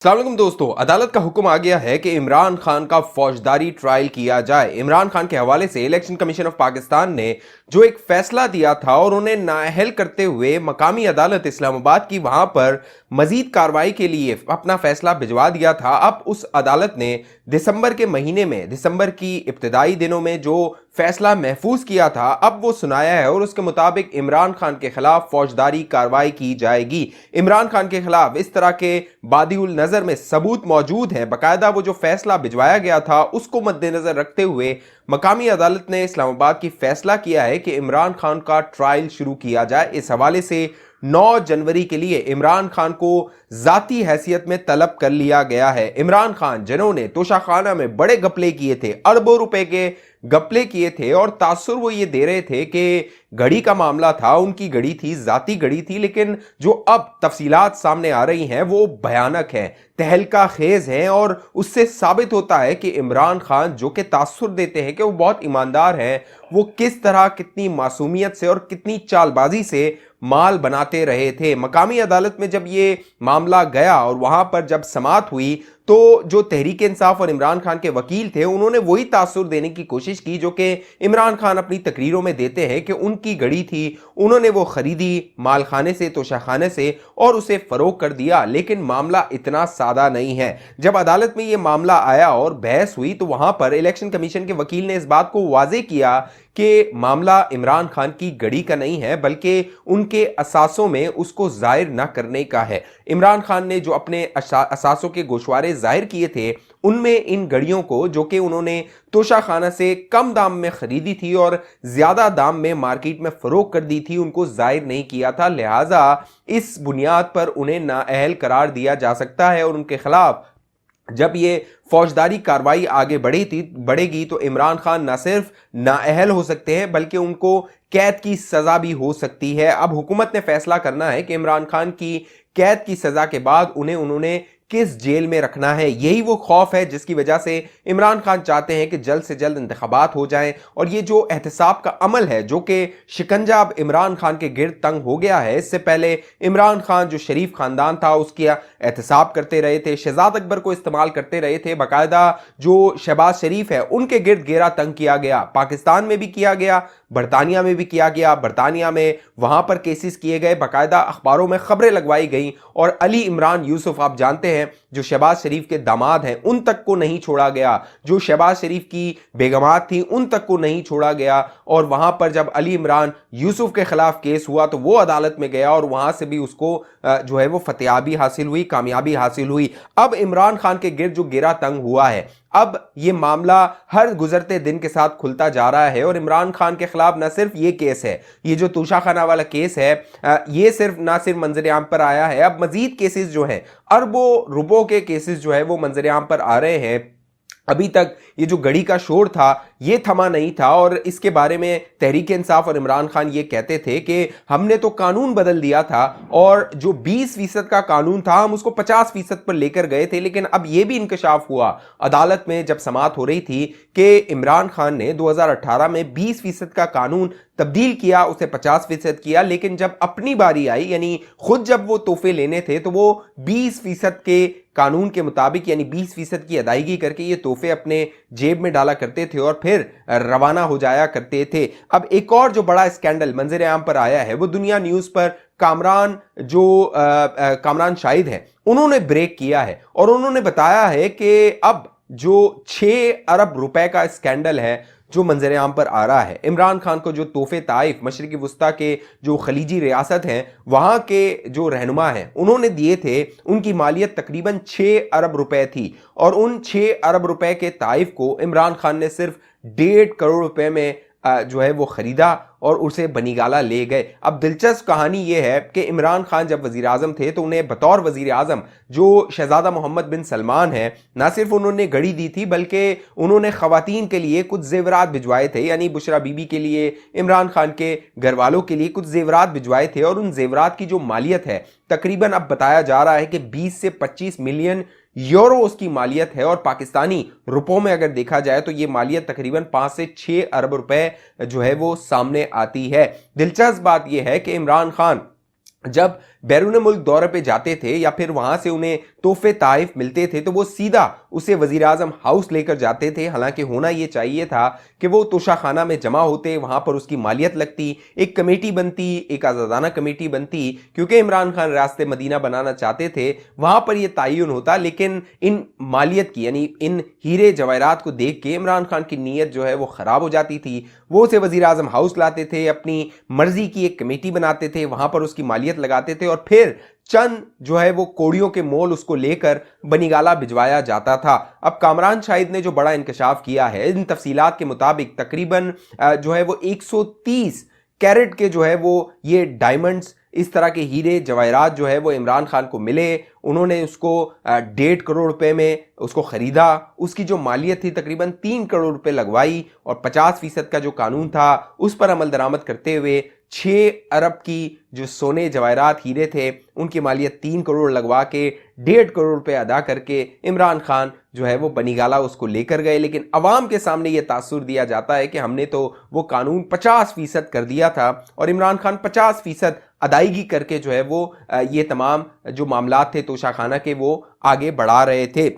अस्सलाम वालेकुम दोस्तों, अदालत का हुक्म आ गया है कि इमरान खान का फौजदारी ट्रायल किया जाए। इमरान खान के हवाले से इलेक्शन कमीशन ऑफ पाकिस्तान ने जो एक फैसला दिया था और उन्हें नाअहल करते हुए मकामी अदालत इस्लामाबाद की वहां पर मजीद कार्रवाई के लिए अपना फैसला भिजवा दिया था। अब उस अदालत ने दिसंबर के महीने में, दिसंबर की इब्तदाई दिनों में जो फैसला महफूज किया था, अब वो सुनाया है और उसके मुताबिक इमरान खान के खिलाफ फौजदारी कार्रवाई की जाएगी। इमरान खान के खिलाफ इस तरह के बादिउल नजर में सबूत मौजूद हैं। बाकायदा वो जो फैसला भिजवाया गया था उसको मद्देनजर रखते हुए मकामी अदालत ने इस्लामाबाद की फैसला किया है कि इमरान खान का ट्रायल शुरू किया जाए। इस हवाले से 9 जनवरी के लिए इमरान खान को जाती हैसियत में तलब कर लिया गया है। इमरान खान जिन्होंने तोशाखाना में बड़े गपले किए थे, अरबों रुपए के गपले किए थे और तासुर वो ये दे रहे थे कि घड़ी का मामला था, उनकी घड़ी थी, जाती घड़ी थी, लेकिन जो अब तफसीलात सामने आ रही हैं वो भयानक हैं, तहलका खेज हैं और उससे साबित होता है कि इमरान खान जो कि तासुर देते हैं कि वो बहुत ईमानदार हैं, वो किस तरह कितनी मासूमियत से और कितनी चालबाजी से माल बनाते रहे थे। मकामी अदालत में जब ये मामला गया और वहां पर जब समाअत हुई तो जो तहरीक इंसाफ और इमरान खान के वकील थे उन्होंने वही तासुर देने की कोशिश की जो कि इमरान खान अपनी तकरीरों में देते हैं कि उनकी घड़ी थी, उन्होंने वो खरीदी मालखाने से, तोशाखाने से और उसे फरोख कर दिया। लेकिन मामला इतना सादा नहीं है। जब अदालत में ये मामला आया और बहस हुई तो वहां पर इलेक्शन कमीशन के वकील ने इस बात को वाजे किया कि मामला इमरान खान की घड़ी का नहीं है बल्कि उनके असासों में उसको जाहिर न करने का है। इमरान खान ने जो अपने असासों के गोशवारे जाहिर किए थे उनमें इन घड़ियों को, जो कि उन्होंने तोशाखाना से कम दाम में खरीदी थी और ज्यादा दाम में मार्केट में फरोख्त कर दी थी, उनको जाहिर नहीं किया था। लिहाजा इस बुनियाद पर उन्हें नाअहल करार दिया जा सकता है और उनके खिलाफ जब ये फौजदारी कार्रवाई आगे बढ़ेगी तो इमरान खान न सिर्फ नाअहल हो सकते हैं बल्कि उनको कैद की सजा भी हो सकती है। अब हुकूमत ने फैसला करना है कि इमरान खान की कैद की सजा के बाद उन्होंने किस जेल में रखना है। यही वो खौफ है जिसकी वजह से इमरान खान चाहते हैं कि जल्द से जल्द इंतखाबात हो जाएं और ये जो एहतसाब का अमल है जो कि शिकंजा अब इमरान खान के गिर्द तंग हो गया है। इससे पहले इमरान खान जो शरीफ खानदान था उसकी एहतसाब करते रहे थे, शहजाद अकबर को इस्तेमाल करते रहे थे, बाकायदा जो शहबाज शरीफ है उनके गिर्द घेरा तंग किया गया। पाकिस्तान में भी किया गया, बरतानिया में भी किया गया। बरतानिया में वहां पर केसेस किए गए, बाकायदा अखबारों में खबरें लगवाई गई और अली इमरान यूसुफ, आप जानते हैं, जो शहबाज शरीफ के दामाद हैं, उन तक को नहीं छोड़ा गया। जो शहबाज शरीफ की बेगमात थी उन तक को नहीं छोड़ा गया। और वहां पर जब अली इमरान यूसुफ के खिलाफ केस हुआ तो वो अदालत में गया और वहां से भी उसको जो है वो फतेयाबी हासिल हुई, कामयाबी हासिल हुई। अब इमरान खान के गिर्द जो घेरा तंग हुआ है, अब ये मामला हर गुजरते दिन के साथ खुलता जा रहा है और इमरान खान के खिलाफ न सिर्फ ये केस है, ये जो तोशाखाना वाला केस है, ये ना सिर्फ मंजर आम पर आया है, अब मजीद केसेस जो हैं, अरबों रुपयों के केसेस जो है वो मंजर आम पर आ रहे हैं। अभी तक ये जो घड़ी का शोर था ये थमा नहीं था और इसके बारे में तहरीक इंसाफ और इमरान खान ये कहते थे कि हमने तो कानून बदल दिया था और जो 20% का कानून था हम उसको 50% पर लेकर गए थे। लेकिन अब ये भी इंकशाफ हुआ अदालत में जब समाअत हो रही थी कि इमरान खान ने 2018 में 20% का कानून तब्दील किया, उसे 50% किया, लेकिन जब अपनी बारी आई, यानी खुद जब वो तोहफे लेने थे तो वो 20% के कानून के मुताबिक यानी 20% की अदायगी करके ये तोहफे अपने जेब में डाला करते थे और फिर रवाना हो जाया करते थे। अब एक और जो बड़ा स्कैंडल मंजर आम पर आया है वो दुनिया न्यूज पर कामरान शाहिद है, उन्होंने ब्रेक किया है और उन्होंने बताया है कि अब जो 6 अरब रुपए का स्कैंडल है जो मंजर आम पर आ रहा है, इमरान खान को जो तोहफे ताइफ मशरिकी वस्ता के जो खलीजी रियासत हैं वहां के जो रहनुमा हैं उन्होंने दिए थे, उनकी मालियत तकरीबन 6 अरब रुपए थी और उन 6 अरब रुपए के ताइफ को इमरान खान ने सिर्फ 1.5 करोड़ रुपए में जो है वो खरीदा और उसे बनीगाला ले गए। अब दिलचस्प कहानी यह है कि इमरान खान जब वजीर आजम थे तो उन्हें बतौर वजीर आजम जो शहजादा मोहम्मद बिन सलमान है, ना सिर्फ उन्होंने घड़ी दी थी बल्कि उन्होंने खवातीन के लिए कुछ जेवरात भिजवाए थे, यानी बुशरा बीबी के लिए, इमरान खान के घर वालों के लिए कुछ जेवरात भिजवाए थे और उन जेवरात की जो मालियत है तकरीबन अब बताया जा रहा है कि 20 से 25 मिलियन यूरो उसकी मालियत है और पाकिस्तानी रुपयों में अगर देखा जाए तो ये मालियत तकरीबन 5 से 6 अरब रुपए जो है वो सामने आती है। दिलचस्प बात यह है कि इमरान खान जब बैरून मुल्क दौरे पे जाते थे या फिर वहां से उन्हें तोहफे ताइफ मिलते थे तो वो सीधा उसे वजीर आजम हाउस लेकर जाते थे। हालांकि होना ये चाहिए था कि वो तोशाखाना में जमा होते, वहां पर उसकी मालियत लगती, एक कमेटी बनती, एक आज़ादाना कमेटी बनती, क्योंकि इमरान खान रास्ते मदीना बनाना चाहते थे, वहां पर यह तयन होता। लेकिन इन मालियत की यानी इन हीरे जवाहरात को देख के इमरान खान की नीयत जो है वो खराब हो जाती थी। वो उसे वजीर आजम हाउस लाते थे, अपनी मर्जी की एक कमेटी बनाते थे, वहां पर उसकी मालियत लगाते थे और फिर चंद जो है वो कोड़ियों के मोल उसको लेकर बनीगाला भिजवाया जाता था। अब कामरान शाहिद ने जो बड़ा इंकशाफ किया है, इन तफसीलात के मुताबिक तकरीबन जो है वो 130 कैरेट के जो है वो ये डायमंड्स, इस तरह के हीरे जवाहरात जो है वो इमरान खान को मिले। उन्होंने उसको 1.5 करोड़ रुपए में उसको खरीदा। उसकी जो मालियत थी तकरीबन 3 करोड़ रुपए लगवाई और 50% का जो कानून था उस पर अमल दरामद करते हुए 6 अरब की जो सोने जवाहरात हीरे थे उनकी मालियत 3 करोड़ लगवा के 1.5 करोड़ रुपए अदा करके इमरान खान जो है वो बनीगाला उसको लेकर गए। लेकिन अवाम के सामने ये तासुर दिया जाता है कि हमने तो वो कानून 50% कर दिया था और इमरान खान 50% अदायगी करके जो है वो ये तमाम जो मामलात थे तोशाखाना के वो आगे बढ़ा रहे थे।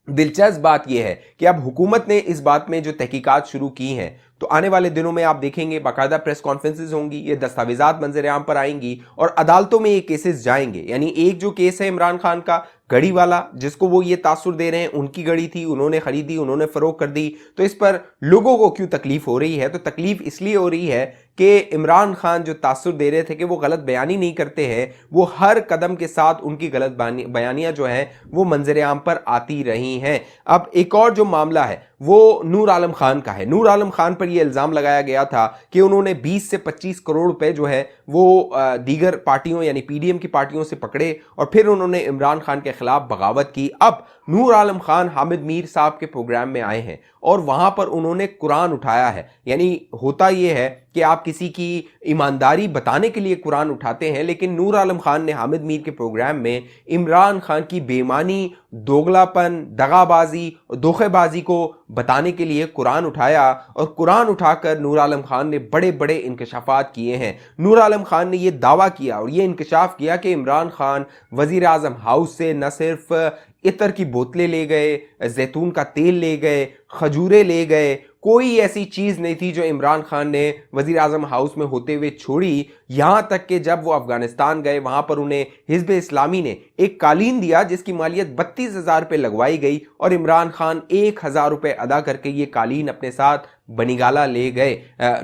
दिलचस्प बात यह है कि अब हुकूमत ने इस बात में जो तहकीकात शुरू की हैं तो आने वाले दिनों में आप देखेंगे बाकायदा प्रेस कॉन्फ्रेंसेज होंगी, ये दस्तावेजात मंजर आम पर आएंगी और अदालतों में ये केसेस जाएंगे। यानी एक जो केस है इमरान खान का घड़ी वाला, जिसको वो ये तासुर दे रहे हैं उनकी घड़ी थी, उन्होंने खरीदी, उन्होंने फरोख्त कर दी, तो इस पर लोगों को क्यों तकलीफ हो रही है? तो तकलीफ इसलिए हो रही है कि इमरान खान जो तासुर दे रहे थे कि वो गलत बयानी नहीं करते हैं, वो हर कदम के साथ उनकी गलत बयानियां जो हैं वो मंजर आम पर आती रही हैं। अब एक और जो मामला है वो नूर आलम खान का है। नूर आलम खान पर यह इल्ज़ाम लगाया गया था कि उन्होंने 20 से 25 करोड़ रुपए जो है वो दीगर पार्टियों यानी पीडीएम की पार्टियों से पकड़े और फिर उन्होंने इमरान खान के खिलाफ बगावत की। अब नूर आलम खान हामिद मीर साहब के प्रोग्राम में आए हैं और वहां पर उन्होंने कुरान उठाया है। यानी होता यह है कि आप किसी की ईमानदारी बताने के लिए कुरान उठाते हैं, लेकिन नूर आलम खान ने हामिद मीर के प्रोग्राम में इमरान खान की बेईमानी, दोगलापन, दगाबाजी और धोखेबाजी को बताने के लिए कुरान उठाया और कुरान उठाकर नूर आलम खान ने बड़े बड़े इंकशाफात किए हैं। नूर आलम खान ने यह दावा किया और यह इंकशाफ किया कि इमरान खान वजीर आजम हाउस से न सिर्फ इतर की बोतलें ले गए, जैतून का तेल ले गए, खजूरें ले गए, कोई ऐसी चीज़ नहीं थी जो इमरान खान ने वज़ीर आज़म हाउस में होते हुए छोड़ी। यहाँ तक कि जब वो अफ़गानिस्तान गए वहाँ पर उन्हें हिज़्ब इस्लामी ने एक कालीन दिया जिसकी मालियत 32,000 रुपये लगवाई गई और इमरान खान 1,000 रुपये अदा करके ये कालीन अपने साथ बनीगाला ले गए।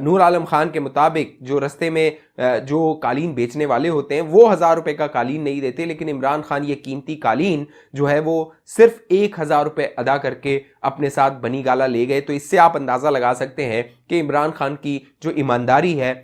नूर आलम खान के मुताबिक जो रस्ते में जो कालीन बेचने वाले होते हैं वो 1,000 रुपये का कालीन नहीं देते, लेकिन इमरान खान ये कीमती कालीन जो है वो सिर्फ 1,000 रुपये अदा करके अपने साथ बनीगाला ले गए। तो इससे आप अंदाज़ा लगा सकते हैं कि इमरान खान की जो ईमानदारी है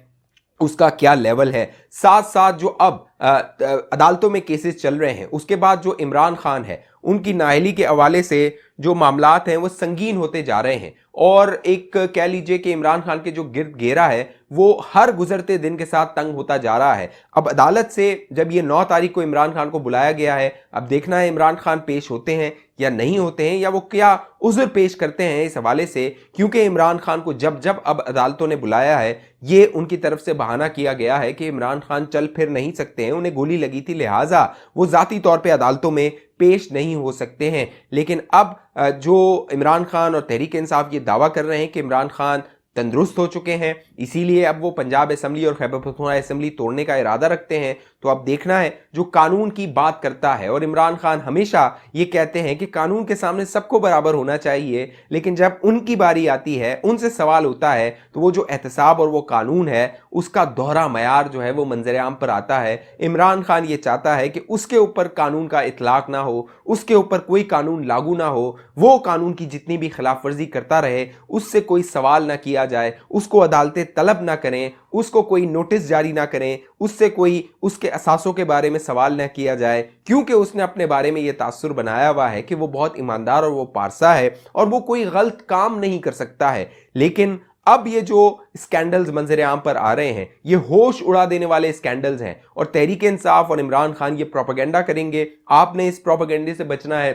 उसका क्या लेवल है। साथ साथ जो अब अदालतों में केसेस चल रहे हैं उसके बाद जो इमरान खान है उनकी नाअहली के हवाले से जो मामलात हैं वो संगीन होते जा रहे हैं और एक कह लीजिए कि इमरान खान के जो गिर्द घेरा है वो हर गुजरते दिन के साथ तंग होता जा रहा है। अब अदालत से जब ये 9 तारीख को इमरान खान को बुलाया गया है, अब देखना है इमरान खान पेश होते हैं या नहीं होते हैं या वो क्या उज़्र पेश करते हैं इस हवाले से, क्योंकि इमरान खान को जब जब अब अदालतों ने बुलाया है ये उनकी तरफ से बहाना किया गया है कि इमरान खान चल फिर नहीं सकते हैं, उन्हें गोली लगी थी, लिहाजा वो ज़ाती तौर पर अदालतों में पेश नहीं हो सकते हैं। लेकिन अब जो इमरान खान और तहरीक इंसाफ ये दावा कर रहे हैं कि इमरान खान तंदुरुस्त हो चुके हैं, इसीलिए अब वो पंजाब असेंबली और खैबर पख्तूनख्वा असेंबली तोड़ने का इरादा रखते हैं। तो अब देखना है जो कानून की बात करता है, और इमरान खान हमेशा ये कहते हैं कि कानून के सामने सबको बराबर होना चाहिए, लेकिन जब उनकी बारी आती है, उनसे सवाल होता है, तो वो जो एहतसाब और वो कानून है उसका दोहरा मयार जो है वो मंजर आम पर आता है। इमरान खान ये चाहता है कि उसके ऊपर कानून का इतलाक ना हो, उसके ऊपर कोई कानून लागू ना हो, वो कानून की जितनी भी खिलाफ वर्जी करता रहे उससे कोई सवाल ना किया जाए, उसको अदालतें तलब ना करें, उसको कोई नोटिस जारी ना करें, उससे कोई उसके असासों के बारे में सवाल ना किया जाए, क्योंकि उसने अपने बारे में यह तासुर बनाया हुआ है कि वो बहुत ईमानदार और वो पारसा है और वो कोई गलत काम नहीं कर सकता है। लेकिन अब ये जो स्कैंडल्स मंजर आम पर आ रहे हैं ये होश उड़ा देने वाले स्कैंडल्स हैं और तहरीक इंसाफ और इमरान खान ये प्रोपेगेंडा करेंगे। आपने इस प्रोपेगेंडे से बचना है,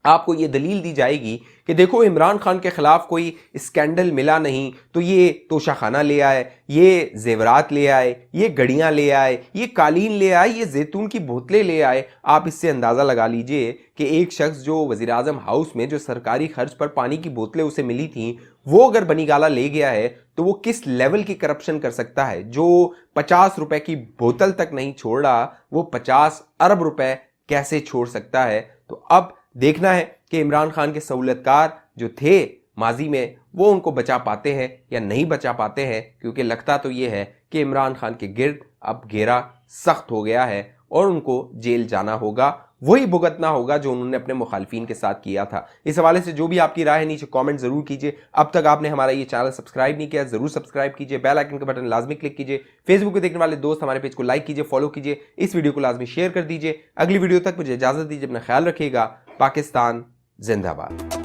आपको ये दलील दी जाएगी कि देखो इमरान खान के खिलाफ कोई स्कैंडल मिला नहीं तो ये तोशाखाना ले आए, ये जेवरात ले आए, ये घड़ियां ले आए, ये कालीन ले आए, ये जैतून की बोतलें ले आए। आप इससे अंदाज़ा लगा लीजिए कि एक शख्स जो वज़ीर आज़म हाउस में जो सरकारी खर्च पर पानी की बोतलें उसे मिली थी, वो अगर बनीगाला ले गया है तो वो किस लेवल की करप्शन कर सकता है। जो 50 रुपए की बोतल तक नहीं छोड़ रहा, वो 50 अरब रुपए कैसे छोड़ सकता है। तो अब देखना है कि इमरान खान के सहूलतकार जो थे माजी में, वो उनको बचा पाते हैं या नहीं बचा पाते हैं, क्योंकि लगता तो ये है कि इमरान खान के गिर्द अब घेरा सख्त हो गया है और उनको जेल जाना होगा, वही भुगतना होगा जो उन्होंने अपने मुखालफिन के साथ किया था। इस हवाले से जो भी आपकी राय है नीचे कमेंट जरूर कीजिए। अब तक आपने हमारा ये चैनल सब्सक्राइब नहीं किया, जरूर सब्सक्राइब कीजिए, बेल आइकन का बटन लाजमी क्लिक कीजिए। फेसबुक पे देखने वाले दोस्त हमारे पेज को लाइक कीजिए, फॉलो कीजिए, इस वीडियो को लाजमी शेयर कर दीजिए। अगली वीडियो तक मुझे इजाजत दीजिए, अपना ख्याल रखिएगा। पाकिस्तान जिंदाबाद।